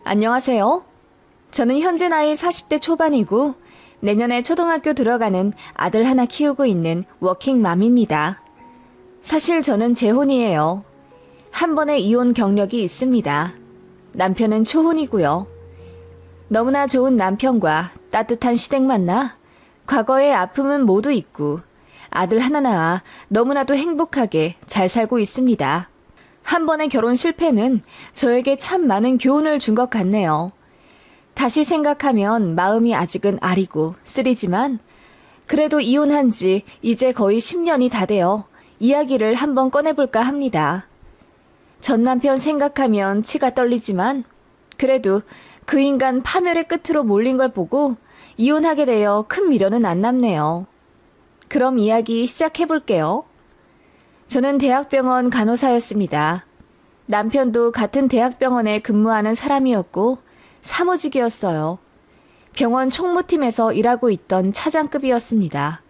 안녕하세요. 저는 현재 나이 40대 초반이고 내년에 초등학교 들어가는 아들 하나 키우고 있는 워킹맘입니다. 사실 저는 재혼이에요. 한 번의 이혼 경력이 있습니다. 남편은 초혼이고요. 너무나 좋은 남편과 따뜻한 시댁 만나 과거의 아픔은 모두 잊고 아들 하나 낳아 너무나도 행복하게 잘 살고 있습니다. 한 번의 결혼 실패는 저에게 참 많은 교훈을 준 것 같네요. 다시 생각하면 마음이 아직은 아리고 쓰리지만 그래도 이혼한 지 이제 거의 10년이 다 되어 이야기를 한번 꺼내볼까 합니다. 전 남편 생각하면 치가 떨리지만 그래도 그 인간 파멸의 끝으로 몰린 걸 보고 이혼하게 되어 큰 미련은 안 남네요. 그럼 이야기 시작해볼게요. 저는 대학병원 간호사였습니다. 남편도 같은 대학병원에 근무하는 사람이었고 사무직이었어요. 병원 총무팀에서 일하고 있던 차장급이었습니다.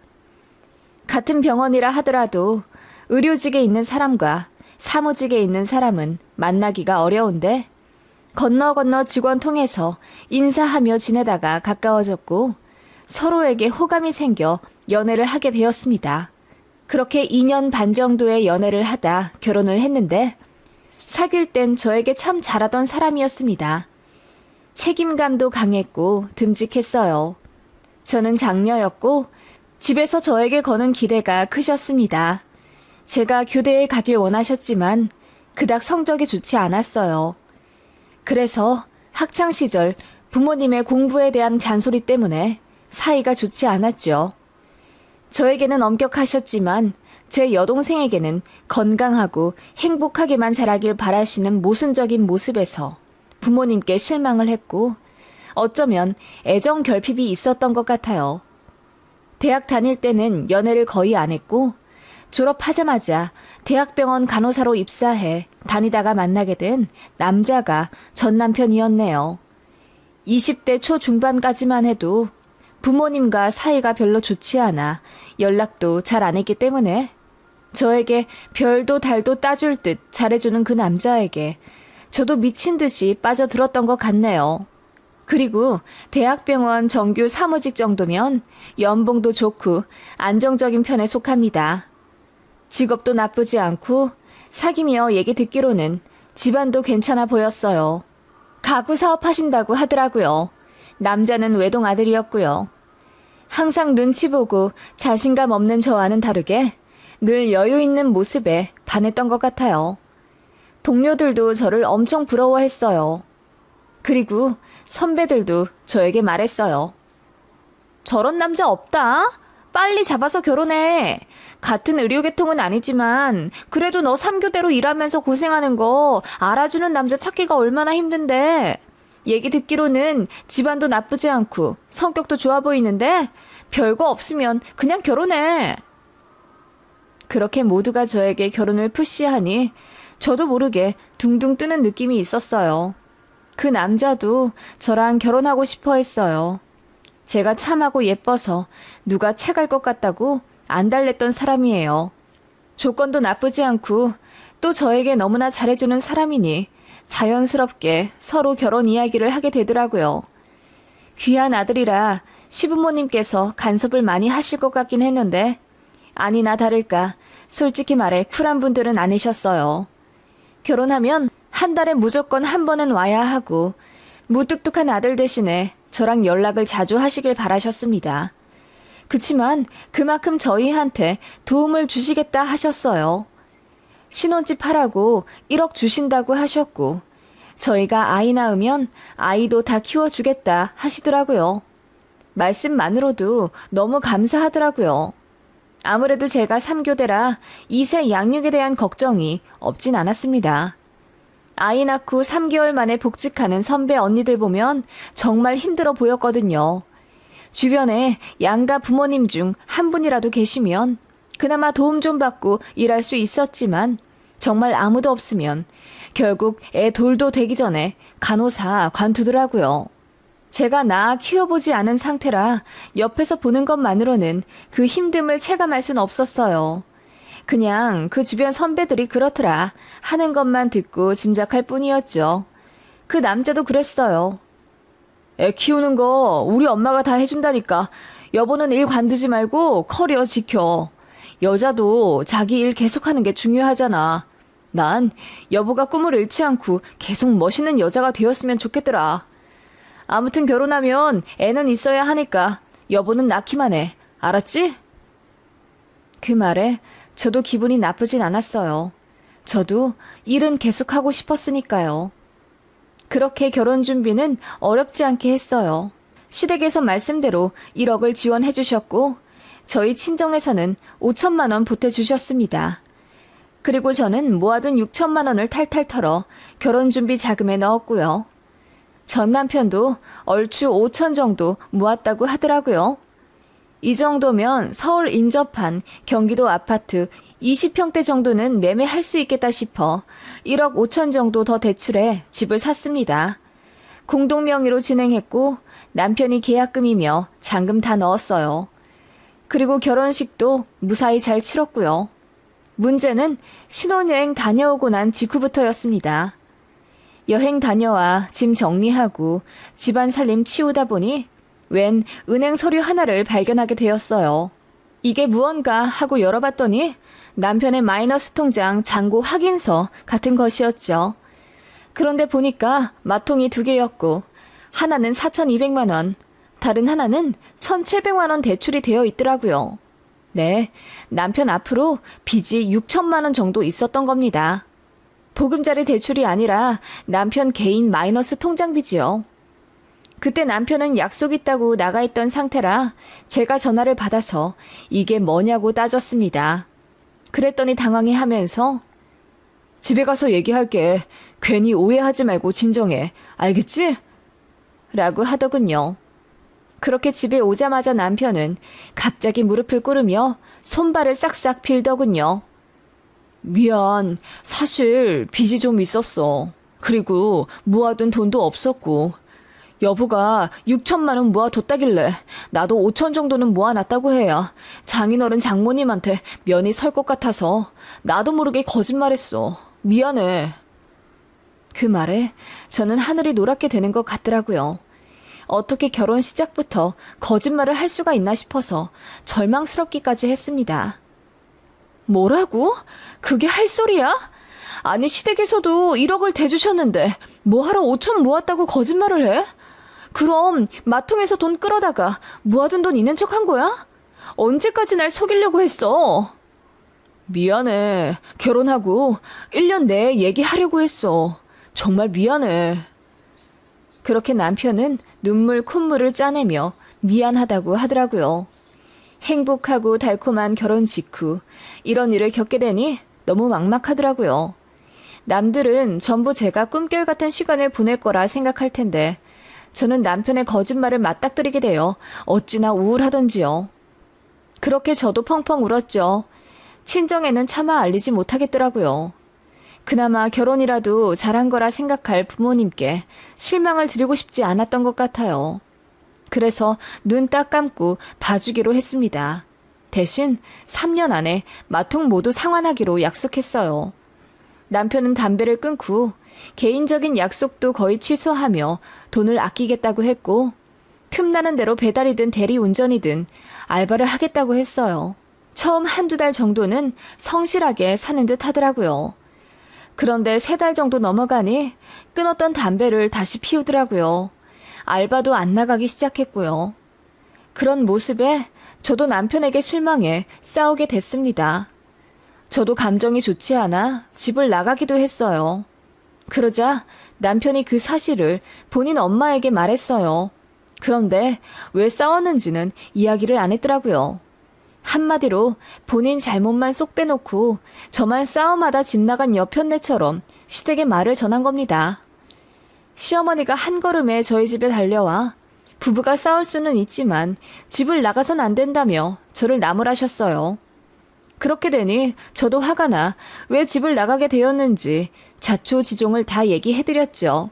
같은 병원이라 하더라도 의료직에 있는 사람과 사무직에 있는 사람은 만나기가 어려운데 건너 직원 통해서 인사하며 지내다가 가까워졌고 서로에게 호감이 생겨 연애를 하게 되었습니다. 그렇게 2년 반 정도의 연애를 하다 결혼을 했는데 사귈 땐 저에게 참 잘하던 사람이었습니다. 책임감도 강했고 듬직했어요. 저는 장녀였고 집에서 저에게 거는 기대가 크셨습니다. 제가 교대에 가길 원하셨지만 그닥 성적이 좋지 않았어요. 그래서 학창시절 부모님의 공부에 대한 잔소리 때문에 사이가 좋지 않았죠. 저에게는 엄격하셨지만 제 여동생에게는 건강하고 행복하게만 자라길 바라시는 모순적인 모습에서 부모님께 실망을 했고 어쩌면 애정 결핍이 있었던 것 같아요. 대학 다닐 때는 연애를 거의 안 했고 졸업하자마자 대학병원 간호사로 입사해 다니다가 만나게 된 남자가 전 남편이었네요. 20대 초중반까지만 해도 부모님과 사이가 별로 좋지 않아 연락도 잘 안 했기 때문에 저에게 별도 달도 따줄 듯 잘해주는 그 남자에게 저도 미친 듯이 빠져들었던 것 같네요. 그리고 대학병원 정규 사무직 정도면 연봉도 좋고 안정적인 편에 속합니다. 직업도 나쁘지 않고 사귀며 얘기 듣기로는 집안도 괜찮아 보였어요. 가구 사업 하신다고 하더라고요. 남자는 외동 아들이었고요. 항상 눈치 보고 자신감 없는 저와는 다르게 늘 여유 있는 모습에 반했던 것 같아요. 동료들도 저를 엄청 부러워했어요. 그리고 선배들도 저에게 말했어요. 저런 남자 없다? 빨리 잡아서 결혼해. 같은 의료계통은 아니지만 그래도 너 3교대로 일하면서 고생하는 거 알아주는 남자 찾기가 얼마나 힘든데. 얘기 듣기로는 집안도 나쁘지 않고 성격도 좋아 보이는데 별거 없으면 그냥 결혼해. 그렇게 모두가 저에게 결혼을 푸시하니 저도 모르게 둥둥 뜨는 느낌이 있었어요. 그 남자도 저랑 결혼하고 싶어 했어요. 제가 참하고 예뻐서 누가 채갈 것 같다고 안 달랬던 사람이에요. 조건도 나쁘지 않고 또 저에게 너무나 잘해주는 사람이니 자연스럽게 서로 결혼 이야기를 하게 되더라고요. 귀한 아들이라 시부모님께서 간섭을 많이 하실 것 같긴 했는데 아니나 다를까 솔직히 말해 쿨한 분들은 아니셨어요. 결혼하면 한 달에 무조건 한 번은 와야 하고 무뚝뚝한 아들 대신에 저랑 연락을 자주 하시길 바라셨습니다. 그치만 그만큼 저희한테 도움을 주시겠다 하셨어요. 신혼집 하라고 1억 주신다고 하셨고 저희가 아이 낳으면 아이도 다 키워주겠다 하시더라고요. 말씀만으로도 너무 감사하더라고요. 아무래도 제가 3교대라 2세 양육에 대한 걱정이 없진 않았습니다. 아이 낳고 3개월 만에 복직하는 선배 언니들 보면 정말 힘들어 보였거든요. 주변에 양가 부모님 중 한 분이라도 계시면 그나마 도움 좀 받고 일할 수 있었지만 정말 아무도 없으면 결국 애 돌도 되기 전에 간호사 관두더라고요. 제가 낳아 키워보지 않은 상태라 옆에서 보는 것만으로는 그 힘듦을 체감할 순 없었어요. 그냥 그 주변 선배들이 그렇더라 하는 것만 듣고 짐작할 뿐이었죠. 그 남자도 그랬어요. 애 키우는 거 우리 엄마가 다 해준다니까 여보는 일 관두지 말고 커리어 지켜. 여자도 자기 일 계속하는 게 중요하잖아. 난 여보가 꿈을 잃지 않고 계속 멋있는 여자가 되었으면 좋겠더라. 아무튼 결혼하면 애는 있어야 하니까 여보는 낳기만 해. 알았지? 그 말에 저도 기분이 나쁘진 않았어요. 저도 일은 계속하고 싶었으니까요. 그렇게 결혼 준비는 어렵지 않게 했어요. 시댁에서 말씀대로 1억을 지원해 주셨고 저희 친정에서는 5천만 원 보태주셨습니다. 그리고 저는 모아둔 6천만 원을 탈탈 털어 결혼 준비 자금에 넣었고요. 전 남편도 얼추 5천 정도 모았다고 하더라고요. 이 정도면 서울 인접한 경기도 아파트 20평대 정도는 매매할 수 있겠다 싶어 1억 5천 정도 더 대출해 집을 샀습니다. 공동 명의로 진행했고 남편이 계약금이며 잔금 다 넣었어요. 그리고 결혼식도 무사히 잘 치렀고요. 문제는 신혼여행 다녀오고 난 직후부터였습니다. 여행 다녀와 짐 정리하고 집안 살림 치우다 보니 웬 은행 서류 하나를 발견하게 되었어요. 이게 무언가 하고 열어봤더니 남편의 마이너스 통장 잔고 확인서 같은 것이었죠. 그런데 보니까 마통이 2개였고 하나는 4,200만 원, 다른 하나는 1,700만 원 대출이 되어 있더라고요. 네, 남편 앞으로 빚이 6천만 원 정도 있었던 겁니다. 보금자리 대출이 아니라 남편 개인 마이너스 통장 빚이요. 그때 남편은 약속 있다고 나가 있던 상태라 제가 전화를 받아서 이게 뭐냐고 따졌습니다. 그랬더니 당황해하면서 집에 가서 얘기할게. 괜히 오해하지 말고 진정해. 알겠지? 라고 하더군요. 그렇게 집에 오자마자 남편은 갑자기 무릎을 꿇으며 손발을 싹싹 빌더군요. 미안. 사실 빚이 좀 있었어. 그리고 모아둔 돈도 없었고. 여보가 6천만 원 모아뒀다길래 나도 5천 정도는 모아놨다고 해야 장인어른 장모님한테 면이 설 것 같아서 나도 모르게 거짓말했어. 미안해. 그 말에 저는 하늘이 노랗게 되는 것 같더라고요. 어떻게 결혼 시작부터 거짓말을 할 수가 있나 싶어서 절망스럽기까지 했습니다. 뭐라고? 그게 할 소리야? 아니 시댁에서도 1억을 대주셨는데 뭐하러 5천 모았다고 거짓말을 해? 그럼 마통에서 돈 끌어다가 모아둔 돈 있는 척 한 거야? 언제까지 날 속이려고 했어? 미안해. 결혼하고 1년 내에 얘기하려고 했어. 정말 미안해. 그렇게 남편은 눈물 콧물을 짜내며 미안하다고 하더라고요. 행복하고 달콤한 결혼 직후 이런 일을 겪게 되니 너무 막막하더라고요. 남들은 전부 제가 꿈결 같은 시간을 보낼 거라 생각할 텐데 저는 남편의 거짓말을 맞닥뜨리게 되어 어찌나 우울하던지요. 그렇게 저도 펑펑 울었죠. 친정에는 차마 알리지 못하겠더라고요. 그나마 결혼이라도 잘한 거라 생각할 부모님께 실망을 드리고 싶지 않았던 것 같아요. 그래서 눈 딱 감고 봐주기로 했습니다. 대신 3년 안에 마통 모두 상환하기로 약속했어요. 남편은 담배를 끊고 개인적인 약속도 거의 취소하며 돈을 아끼겠다고 했고 틈나는 대로 배달이든 대리운전이든 알바를 하겠다고 했어요. 처음 1~2달 정도는 성실하게 사는 듯 하더라고요. 그런데 3달 정도 넘어가니 끊었던 담배를 다시 피우더라고요. 알바도 안 나가기 시작했고요. 그런 모습에 저도 남편에게 실망해 싸우게 됐습니다. 저도 감정이 좋지 않아 집을 나가기도 했어요. 그러자 남편이 그 사실을 본인 엄마에게 말했어요. 그런데 왜 싸웠는지는 이야기를 안 했더라고요. 한마디로 본인 잘못만 쏙 빼놓고 저만 싸움하다 집 나간 여편네처럼 시댁에 말을 전한 겁니다. 시어머니가 한 걸음에 저희 집에 달려와 부부가 싸울 수는 있지만 집을 나가선 안 된다며 저를 나무라셨어요. 그렇게 되니 저도 화가 나 왜 집을 나가게 되었는지 자초지종을 다 얘기해드렸죠.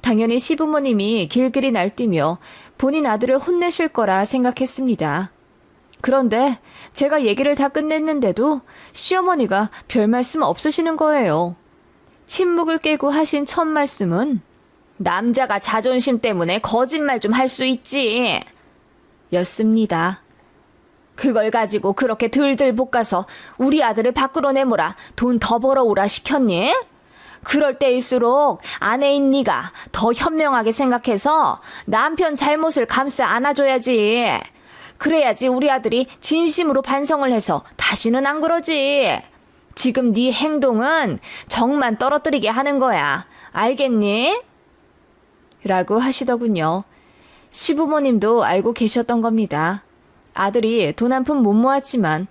당연히 시부모님이 길길이 날뛰며 본인 아들을 혼내실 거라 생각했습니다. 그런데 제가 얘기를 다 끝냈는데도 시어머니가 별 말씀 없으시는 거예요. 침묵을 깨고 하신 첫 말씀은 남자가 자존심 때문에 거짓말 좀 할 수 있지. 였습니다. 그걸 가지고 그렇게 들들 볶아서 우리 아들을 밖으로 내모라 돈 더 벌어오라 시켰니? 그럴 때일수록 아내인 네가 더 현명하게 생각해서 남편 잘못을 감싸 안아줘야지. 그래야지 우리 아들이 진심으로 반성을 해서 다시는 안 그러지. 지금 네 행동은 정만 떨어뜨리게 하는 거야. 알겠니? 라고 하시더군요. 시부모님도 알고 계셨던 겁니다. 아들이 돈 한 푼 못 모았지만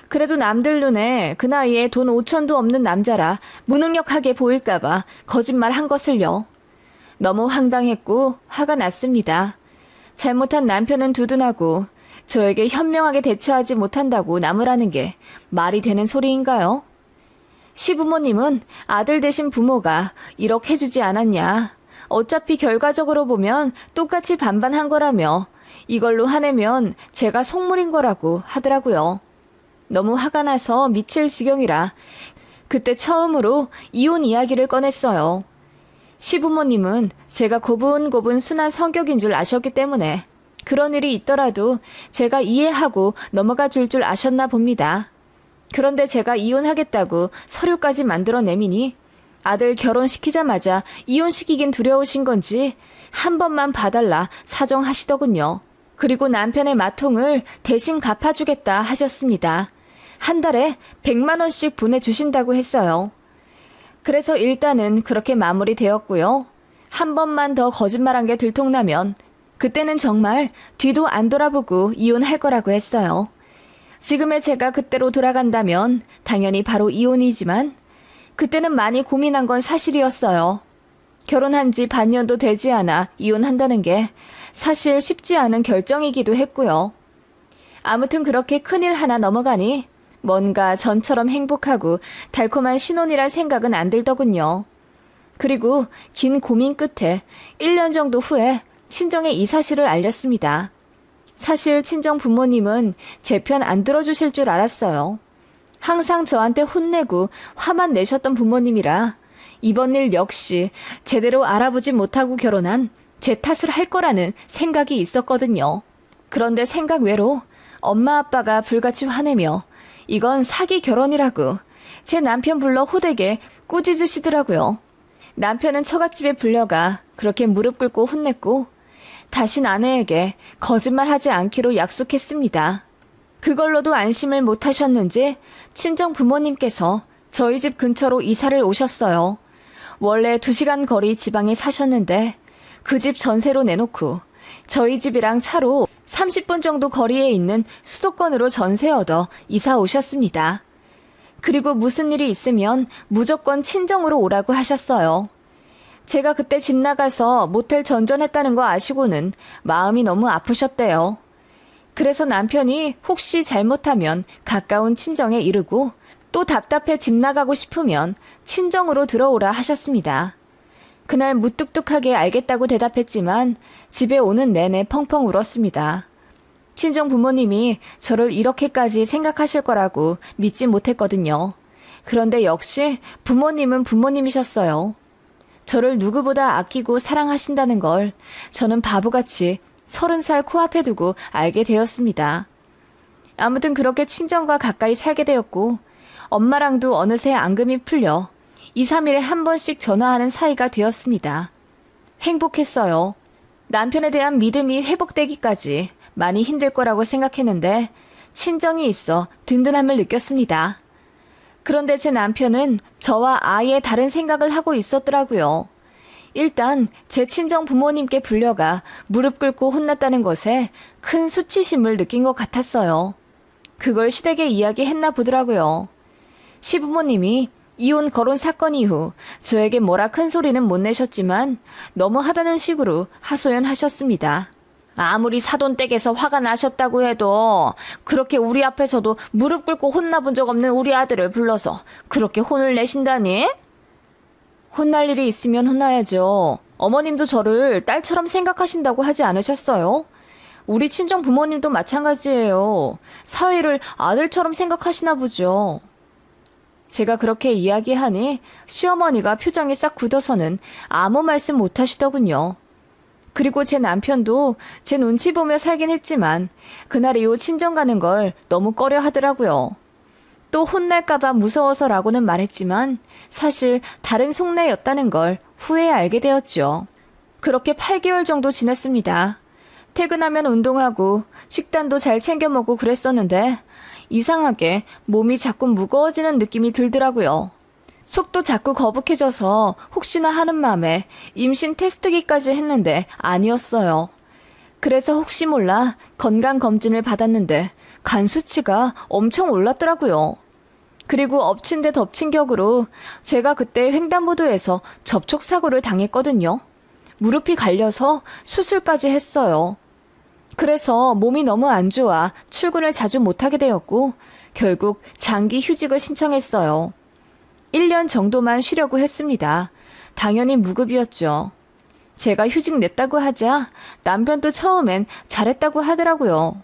그래도 남들 눈에 그 나이에 돈 5천도 없는 남자라 무능력하게 보일까봐 거짓말 한 것을요. 너무 황당했고 화가 났습니다. 잘못한 남편은 두둔하고 저에게 현명하게 대처하지 못한다고 나무라는 게 말이 되는 소리인가요? 시부모님은 아들 대신 부모가 이렇게 해주지 않았냐. 어차피 결과적으로 보면 똑같이 반반한 거라며 이걸로 화내면 제가 속물인 거라고 하더라고요. 너무 화가 나서 미칠 지경이라 그때 처음으로 이혼 이야기를 꺼냈어요. 시부모님은 제가 고분고분 순한 성격인 줄 아셨기 때문에 그런 일이 있더라도 제가 이해하고 넘어가 줄 아셨나 봅니다. 그런데 제가 이혼하겠다고 서류까지 만들어 내미니 아들 결혼시키자마자 이혼시키긴 두려우신 건지 한 번만 봐달라 사정하시더군요. 그리고 남편의 마통을 대신 갚아주겠다 하셨습니다. 한 달에 100만 원씩 보내주신다고 했어요. 그래서 일단은 그렇게 마무리되었고요. 한 번만 더 거짓말한 게 들통나면 그때는 정말 뒤도 안 돌아보고 이혼할 거라고 했어요. 지금의 제가 그때로 돌아간다면 당연히 바로 이혼이지만 그때는 많이 고민한 건 사실이었어요. 결혼한 지 반년도 되지 않아 이혼한다는 게 사실 쉽지 않은 결정이기도 했고요. 아무튼 그렇게 큰일 하나 넘어가니 뭔가 전처럼 행복하고 달콤한 신혼이란 생각은 안 들더군요. 그리고 긴 고민 끝에 1년 정도 후에 친정에 이 사실을 알렸습니다. 사실 친정 부모님은 제 편 안 들어주실 줄 알았어요. 항상 저한테 혼내고 화만 내셨던 부모님이라 이번 일 역시 제대로 알아보지 못하고 결혼한 제 탓을 할 거라는 생각이 있었거든요. 그런데 생각 외로 엄마 아빠가 불같이 화내며 이건 사기 결혼이라고 제 남편 불러 호되게 꾸짖으시더라고요. 남편은 처갓집에 불려가 그렇게 무릎 꿇고 혼냈고 다신 아내에게 거짓말하지 않기로 약속했습니다. 그걸로도 안심을 못하셨는지 친정 부모님께서 저희 집 근처로 이사를 오셨어요. 원래 2시간 거리 지방에 사셨는데 그 집 전세로 내놓고 저희 집이랑 차로 30분 정도 거리에 있는 수도권으로 전세 얻어 이사 오셨습니다. 그리고 무슨 일이 있으면 무조건 친정으로 오라고 하셨어요. 제가 그때 집 나가서 모텔 전전했다는 거 아시고는 마음이 너무 아프셨대요. 그래서 남편이 혹시 잘못하면 가까운 친정에 이르고 또 답답해 집 나가고 싶으면 친정으로 들어오라 하셨습니다. 그날 무뚝뚝하게 알겠다고 대답했지만 집에 오는 내내 펑펑 울었습니다. 친정 부모님이 저를 이렇게까지 생각하실 거라고 믿지 못했거든요. 그런데 역시 부모님은 부모님이셨어요. 저를 누구보다 아끼고 사랑하신다는 걸 저는 바보같이 30살 코앞에 두고 알게 되었습니다. 아무튼 그렇게 친정과 가까이 살게 되었고 엄마랑도 어느새 앙금이 풀려 2, 3일에 한 번씩 전화하는 사이가 되었습니다. 행복했어요. 남편에 대한 믿음이 회복되기까지 많이 힘들 거라고 생각했는데 친정이 있어 든든함을 느꼈습니다. 그런데 제 남편은 저와 아예 다른 생각을 하고 있었더라고요. 일단 제 친정 부모님께 불려가 무릎 꿇고 혼났다는 것에 큰 수치심을 느낀 것 같았어요. 그걸 시댁에 이야기했나 보더라고요. 시부모님이 이혼 거론 사건 이후 저에게 뭐라 큰 소리는 못 내셨지만 너무하다는 식으로 하소연하셨습니다. 아무리 사돈댁에서 화가 나셨다고 해도 그렇게 우리 앞에서도 무릎 꿇고 혼나본 적 없는 우리 아들을 불러서 그렇게 혼을 내신다니? 혼날 일이 있으면 혼나야죠. 어머님도 저를 딸처럼 생각하신다고 하지 않으셨어요? 우리 친정 부모님도 마찬가지예요. 사위를 아들처럼 생각하시나 보죠. 제가 그렇게 이야기하니 시어머니가 표정이 싹 굳어서는 아무 말씀 못 하시더군요. 그리고 제 남편도 제 눈치 보며 살긴 했지만 그날 이후 친정 가는 걸 너무 꺼려 하더라고요. 또 혼날까봐 무서워서라고는 말했지만 사실 다른 속내였다는 걸 후에 알게 되었죠. 그렇게 8개월 정도 지났습니다. 퇴근하면 운동하고 식단도 잘 챙겨 먹고 그랬었는데 이상하게 몸이 자꾸 무거워지는 느낌이 들더라고요. 속도 자꾸 거북해져서 혹시나 하는 마음에 임신 테스트기까지 했는데 아니었어요. 그래서 혹시 몰라 건강검진을 받았는데 간 수치가 엄청 올랐더라고요. 그리고 엎친 데 덮친 격으로 제가 그때 횡단보도에서 접촉사고를 당했거든요. 무릎이 갈려서 수술까지 했어요. 그래서 몸이 너무 안 좋아 출근을 자주 못하게 되었고 결국 장기 휴직을 신청했어요. 1년 정도만 쉬려고 했습니다. 당연히 무급이었죠. 제가 휴직 냈다고 하자 남편도 처음엔 잘했다고 하더라고요.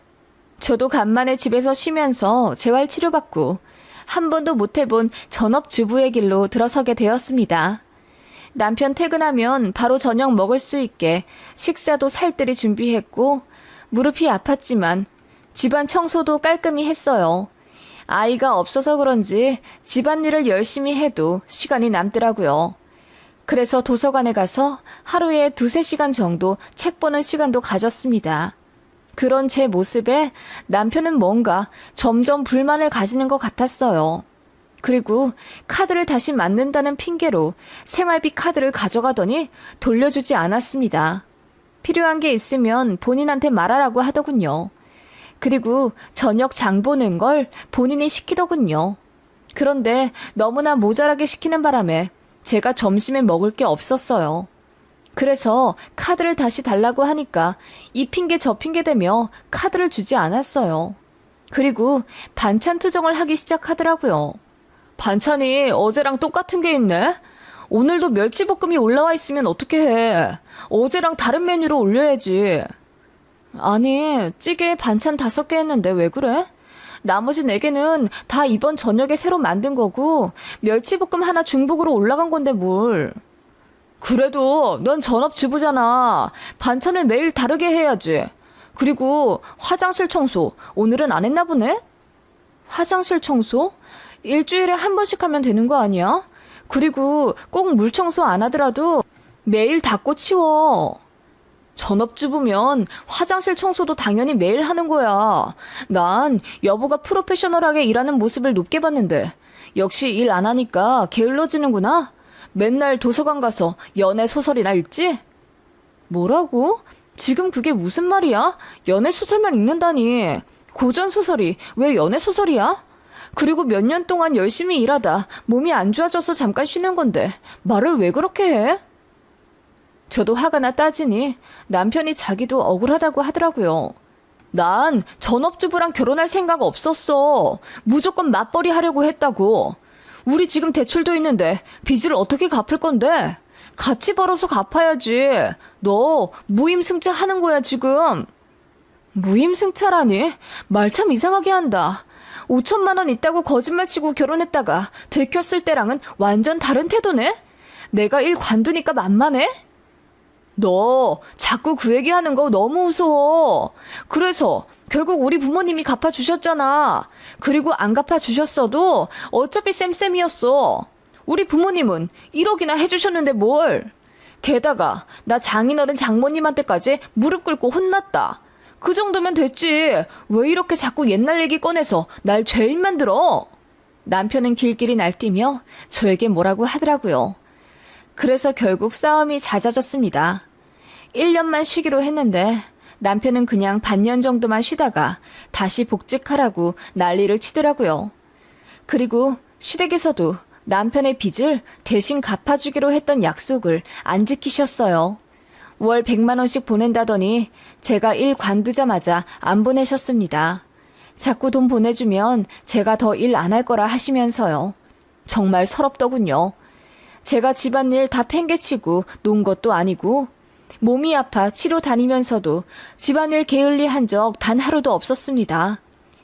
저도 간만에 집에서 쉬면서 재활 치료받고 한 번도 못 해본 전업주부의 길로 들어서게 되었습니다. 남편 퇴근하면 바로 저녁 먹을 수 있게 식사도 살뜰히 준비했고 무릎이 아팠지만 집안 청소도 깔끔히 했어요. 아이가 없어서 그런지 집안일을 열심히 해도 시간이 남더라고요. 그래서 도서관에 가서 하루에 2-3시간 정도 책 보는 시간도 가졌습니다. 그런 제 모습에 남편은 뭔가 점점 불만을 가지는 것 같았어요. 그리고 카드를 다시 만든다는 핑계로 생활비 카드를 가져가더니 돌려주지 않았습니다. 필요한 게 있으면 본인한테 말하라고 하더군요. 그리고 저녁 장 보는 걸 본인이 시키더군요. 그런데 너무나 모자라게 시키는 바람에 제가 점심에 먹을 게 없었어요. 그래서 카드를 다시 달라고 하니까 이 핑계 저 핑계 대며 카드를 주지 않았어요. 그리고 반찬 투정을 하기 시작하더라고요. 반찬이 어제랑 똑같은 게 있네? 오늘도 멸치볶음이 올라와 있으면 어떻게 해? 어제랑 다른 메뉴로 올려야지. 아니, 찌개에 반찬 5개 했는데 왜 그래? 나머지 4개는 다 이번 저녁에 새로 만든 거고 멸치볶음 하나 중복으로 올라간 건데 뭘. 그래도 넌 전업주부잖아. 반찬을 매일 다르게 해야지. 그리고 화장실 청소 오늘은 안 했나 보네? 화장실 청소? 일주일에 한 번씩 하면 되는 거 아니야? 그리고 꼭 물 청소 안 하더라도 매일 닦고 치워. 전업주부면 화장실 청소도 당연히 매일 하는 거야. 난 여보가 프로페셔널하게 일하는 모습을 높게 봤는데 역시 일 안 하니까 게을러지는구나. 맨날 도서관 가서 연애 소설이나 읽지? 뭐라고? 지금 그게 무슨 말이야? 연애 소설만 읽는다니. 고전 소설이 왜 연애 소설이야? 그리고 몇 년 동안 열심히 일하다 몸이 안 좋아져서 잠깐 쉬는 건데 말을 왜 그렇게 해? 저도 화가 나 따지니 남편이 자기도 억울하다고 하더라고요. 난 전업주부랑 결혼할 생각 없었어. 무조건 맞벌이 하려고 했다고. 우리 지금 대출도 있는데 빚을 어떻게 갚을 건데? 같이 벌어서 갚아야지. 너 무임승차 하는 거야 지금. 무임승차라니? 말 참 이상하게 한다. 5천만 원 있다고 거짓말치고 결혼했다가 들켰을 때랑은 완전 다른 태도네? 내가 일 관두니까 만만해? 너 자꾸 그 얘기하는 거 너무 무서워. 그래서 결국 우리 부모님이 갚아주셨잖아. 그리고 안 갚아주셨어도 어차피 쌤쌤이었어. 우리 부모님은 1억이나 해주셨는데 뭘. 게다가 나 장인어른 장모님한테까지 무릎 꿇고 혼났다. 그 정도면 됐지. 왜 이렇게 자꾸 옛날 얘기 꺼내서 날 죄인 만들어? 남편은 길길이 날뛰며 저에게 뭐라고 하더라고요. 그래서 결국 싸움이 잦아졌습니다. 1년만 쉬기로 했는데 남편은 그냥 반년 정도만 쉬다가 다시 복직하라고 난리를 치더라고요. 그리고 시댁에서도 남편의 빚을 대신 갚아주기로 했던 약속을 안 지키셨어요. 월 100만 원씩 보낸다더니 제가 일 관두자마자 안 보내셨습니다. 자꾸 돈 보내주면 제가 더 일 안 할 거라 하시면서요. 정말 서럽더군요. 제가 집안일 다 팽개치고 논 것도 아니고 몸이 아파 치료 다니면서도 집안일 게을리 한 적 단 하루도 없었습니다.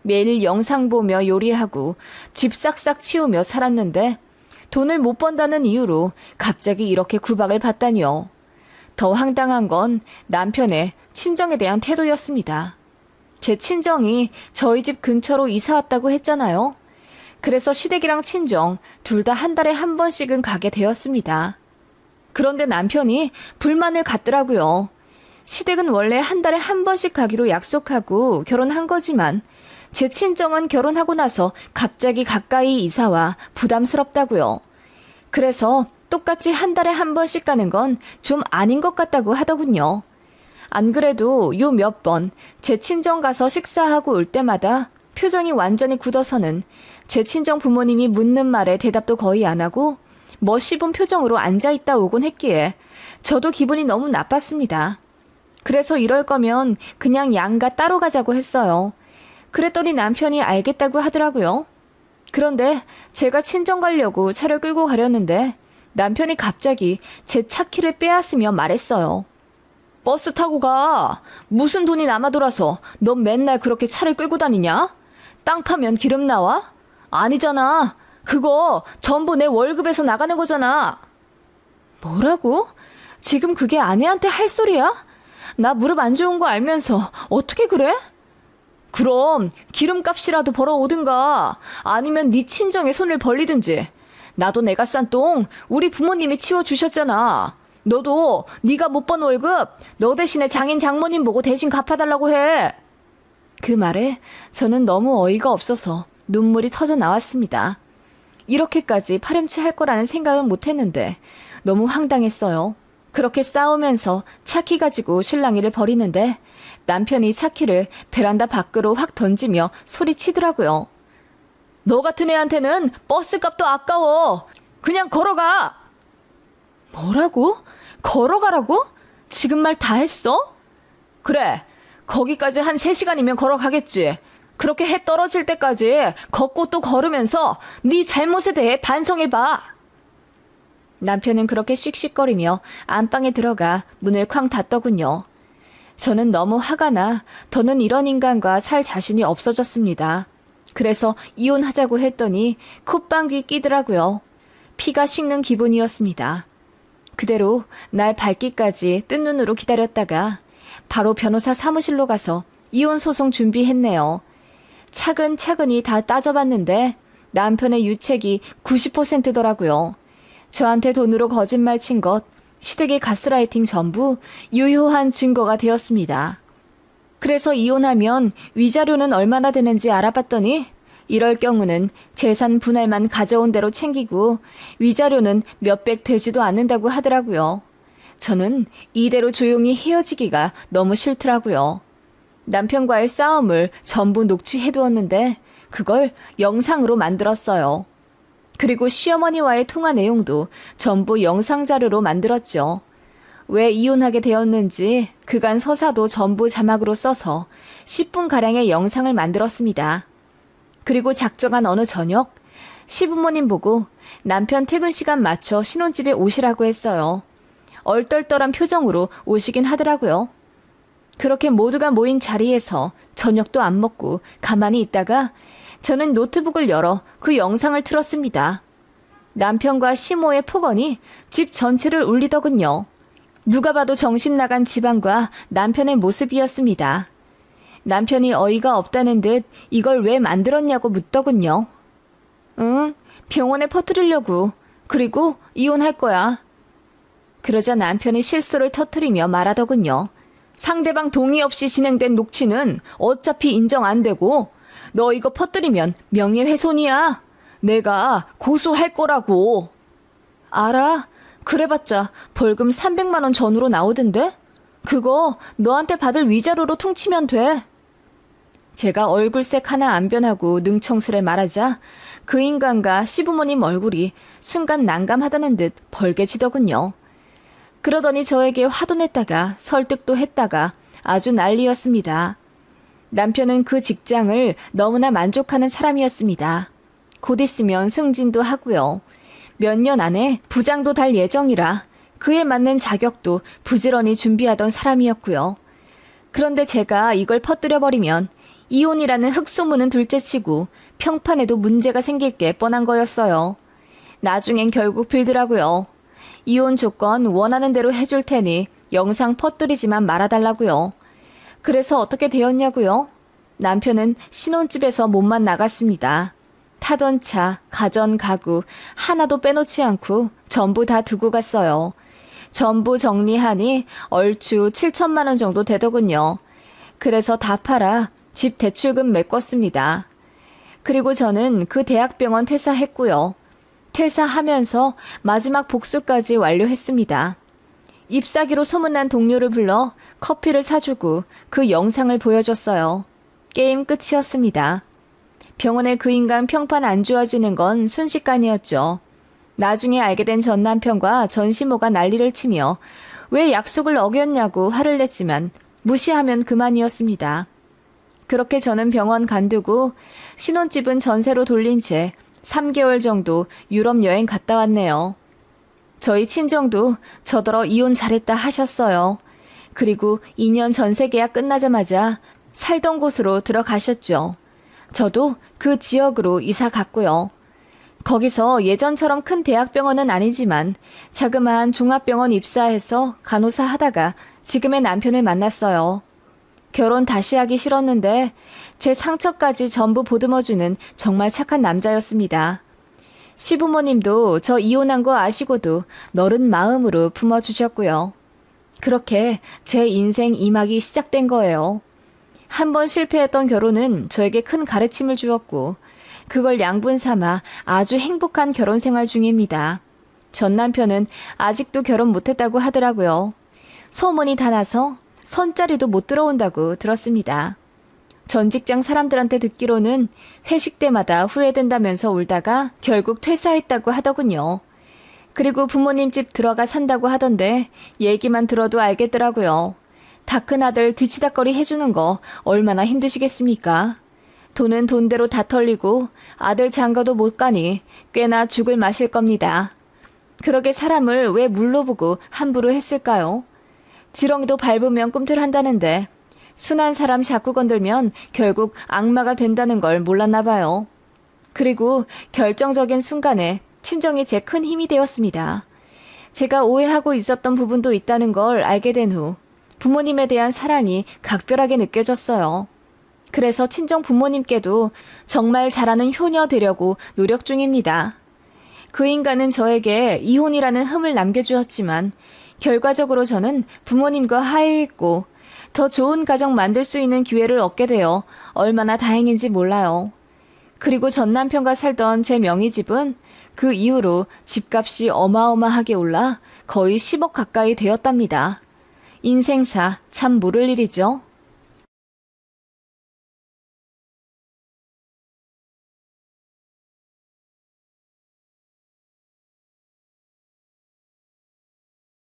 매일 영상 보며 요리하고 집 싹싹 치우며 살았는데 돈을 못 번다는 이유로 갑자기 이렇게 구박을 받다니요. 더 황당한 건 남편의 친정에 대한 태도였습니다. 제 친정이 저희 집 근처로 이사 왔다고 했잖아요. 그래서 시댁이랑 친정 둘 다 한 달에 한 번씩은 가게 되었습니다. 그런데 남편이 불만을 갖더라고요. 시댁은 원래 한 달에 한 번씩 가기로 약속하고 결혼한 거지만 제 친정은 결혼하고 나서 갑자기 가까이 이사와 부담스럽다고요. 그래서 똑같이 한 달에 한 번씩 가는 건 좀 아닌 것 같다고 하더군요. 안 그래도 요 몇 번 제 친정 가서 식사하고 올 때마다 표정이 완전히 굳어서는 제 친정 부모님이 묻는 말에 대답도 거의 안 하고 멋있은 표정으로 앉아있다 오곤 했기에 저도 기분이 너무 나빴습니다. 그래서 이럴 거면 그냥 양가 따로 가자고 했어요. 그랬더니 남편이 알겠다고 하더라고요. 그런데 제가 친정 가려고 차를 끌고 가려는데 남편이 갑자기 제 차 키를 빼앗으며 말했어요. 버스 타고 가. 무슨 돈이 남아 돌아서 넌 맨날 그렇게 차를 끌고 다니냐? 땅 파면 기름 나와? 아니잖아. 그거 전부 내 월급에서 나가는 거잖아. 뭐라고? 지금 그게 아내한테 할 소리야? 나 무릎 안 좋은 거 알면서 어떻게 그래? 그럼 기름값이라도 벌어오든가 아니면 네 친정에 손을 벌리든지. 나도 내가 싼 똥 우리 부모님이 치워주셨잖아. 너도 네가 못 번 월급 너 대신에 장인 장모님 보고 대신 갚아달라고 해. 그 말에 저는 너무 어이가 없어서 눈물이 터져 나왔습니다. 이렇게까지 파렴치할 거라는 생각은 못했는데 너무 황당했어요. 그렇게 싸우면서 차키 가지고 실랑이를 벌이는데 남편이 차키를 베란다 밖으로 확 던지며 소리치더라고요. 너 같은 애한테는 버스값도 아까워. 그냥 걸어가. 뭐라고? 걸어가라고? 지금 말 다 했어? 그래. 거기까지 한 3시간이면 걸어가겠지. 그렇게 해 떨어질 때까지 걷고 또 걸으면서 네 잘못에 대해 반성해봐. 남편은 그렇게 씩씩거리며 안방에 들어가 문을 쾅 닫더군요. 저는 너무 화가 나 더는 이런 인간과 살 자신이 없어졌습니다. 그래서 이혼하자고 했더니 콧방귀 끼더라고요. 피가 식는 기분이었습니다. 그대로 날 밝기까지 뜬 눈으로 기다렸다가 바로 변호사 사무실로 가서 이혼 소송 준비했네요. 차근차근히 다 따져봤는데 남편의 유책이 90%더라고요. 저한테 돈으로 거짓말 친 것, 시댁의 가스라이팅 전부 유효한 증거가 되었습니다. 그래서 이혼하면 위자료는 얼마나 되는지 알아봤더니 이럴 경우는 재산 분할만 가져온 대로 챙기고 위자료는 몇백 되지도 않는다고 하더라고요. 저는 이대로 조용히 헤어지기가 너무 싫더라고요. 남편과의 싸움을 전부 녹취해두었는데 그걸 영상으로 만들었어요. 그리고 시어머니와의 통화 내용도 전부 영상 자료로 만들었죠. 왜 이혼하게 되었는지 그간 서사도 전부 자막으로 써서 10분가량의 영상을 만들었습니다. 그리고 작정한 어느 저녁 시부모님 보고 남편 퇴근 시간 맞춰 신혼집에 오시라고 했어요. 얼떨떨한 표정으로 오시긴 하더라고요. 그렇게 모두가 모인 자리에서 저녁도 안 먹고 가만히 있다가 저는 노트북을 열어 그 영상을 틀었습니다. 남편과 시모의 폭언이 집 전체를 울리더군요. 누가 봐도 정신 나간 집안과 남편의 모습이었습니다. 남편이 어이가 없다는 듯 이걸 왜 만들었냐고 묻더군요. 응, 병원에 퍼뜨리려고. 그리고 이혼할 거야. 그러자 남편이 실수를 터뜨리며 말하더군요. 상대방 동의 없이 진행된 녹취는 어차피 인정 안 되고 너 이거 퍼뜨리면 명예훼손이야. 내가 고소할 거라고. 알아. 그래봤자 벌금 300만 원 전후로 나오던데? 그거 너한테 받을 위자료로 퉁치면 돼. 제가 얼굴색 하나 안 변하고 능청스레 말하자 그 인간과 시부모님 얼굴이 순간 난감하다는 듯 벌개지더군요. 그러더니 저에게 화도 냈다가 설득도 했다가 아주 난리였습니다. 남편은 그 직장을 너무나 만족하는 사람이었습니다. 곧 있으면 승진도 하고요. 몇 년 안에 부장도 달 예정이라 그에 맞는 자격도 부지런히 준비하던 사람이었고요. 그런데 제가 이걸 퍼뜨려버리면 이혼이라는 흑소문은 둘째치고 평판에도 문제가 생길 게 뻔한 거였어요. 나중엔 결국 빌더라고요. 이혼 조건 원하는 대로 해줄 테니 영상 퍼뜨리지만 말아달라고요. 그래서 어떻게 되었냐고요? 남편은 신혼집에서 몸만 나갔습니다. 타던 차, 가전, 가구 하나도 빼놓지 않고 전부 다 두고 갔어요. 전부 정리하니 얼추 7천만 원 정도 되더군요. 그래서 다 팔아 집 대출금 메꿨습니다. 그리고 저는 그 대학병원 퇴사했고요. 퇴사하면서 마지막 복수까지 완료했습니다. 잎사귀로 소문난 동료를 불러 커피를 사주고 그 영상을 보여줬어요. 게임 끝이었습니다. 병원에 그 인간 평판 안 좋아지는 건 순식간이었죠. 나중에 알게 된 전 남편과 전 시모가 난리를 치며 왜 약속을 어겼냐고 화를 냈지만 무시하면 그만이었습니다. 그렇게 저는 병원 간두고 신혼집은 전세로 돌린 채 3개월 정도 유럽 여행 갔다 왔네요. 저희 친정도 저더러 이혼 잘했다 하셨어요. 그리고 2년 전세 계약 끝나자마자 살던 곳으로 들어가셨죠. 저도 그 지역으로 이사 갔고요. 거기서 예전처럼 큰 대학병원은 아니지만 자그마한 종합병원 입사해서 간호사 하다가 지금의 남편을 만났어요. 결혼 다시 하기 싫었는데 제 상처까지 전부 보듬어주는 정말 착한 남자였습니다. 시부모님도 저 이혼한 거 아시고도 너른 마음으로 품어주셨고요. 그렇게 제 인생 2막이 시작된 거예요. 한 번 실패했던 결혼은 저에게 큰 가르침을 주었고 그걸 양분 삼아 아주 행복한 결혼 생활 중입니다. 전 남편은 아직도 결혼 못했다고 하더라고요. 소문이 다 나서 선자리도 못 들어온다고 들었습니다. 전 직장 사람들한테 듣기로는 회식 때마다 후회된다면서 울다가 결국 퇴사했다고 하더군요. 그리고 부모님 집 들어가 산다고 하던데 얘기만 들어도 알겠더라고요. 다 큰 아들 뒤치다꺼리 해주는 거 얼마나 힘드시겠습니까? 돈은 돈대로 다 털리고 아들 장가도 못 가니 꽤나 죽을 마실 겁니다. 그러게 사람을 왜 물러보고 함부로 했을까요? 지렁이도 밟으면 꿈틀한다는데 순한 사람 자꾸 건들면 결국 악마가 된다는 걸 몰랐나 봐요. 그리고 결정적인 순간에 친정이 제 큰 힘이 되었습니다. 제가 오해하고 있었던 부분도 있다는 걸 알게 된 후 부모님에 대한 사랑이 각별하게 느껴졌어요. 그래서 친정 부모님께도 정말 잘하는 효녀 되려고 노력 중입니다. 그 인간은 저에게 이혼이라는 흠을 남겨주었지만 결과적으로 저는 부모님과 화해했고 더 좋은 가정 만들 수 있는 기회를 얻게 되어 얼마나 다행인지 몰라요. 그리고 전 남편과 살던 제 명의집은 그 이후로 집값이 어마어마하게 올라 거의 10억 가까이 되었답니다. 인생사 참 모를 일이죠.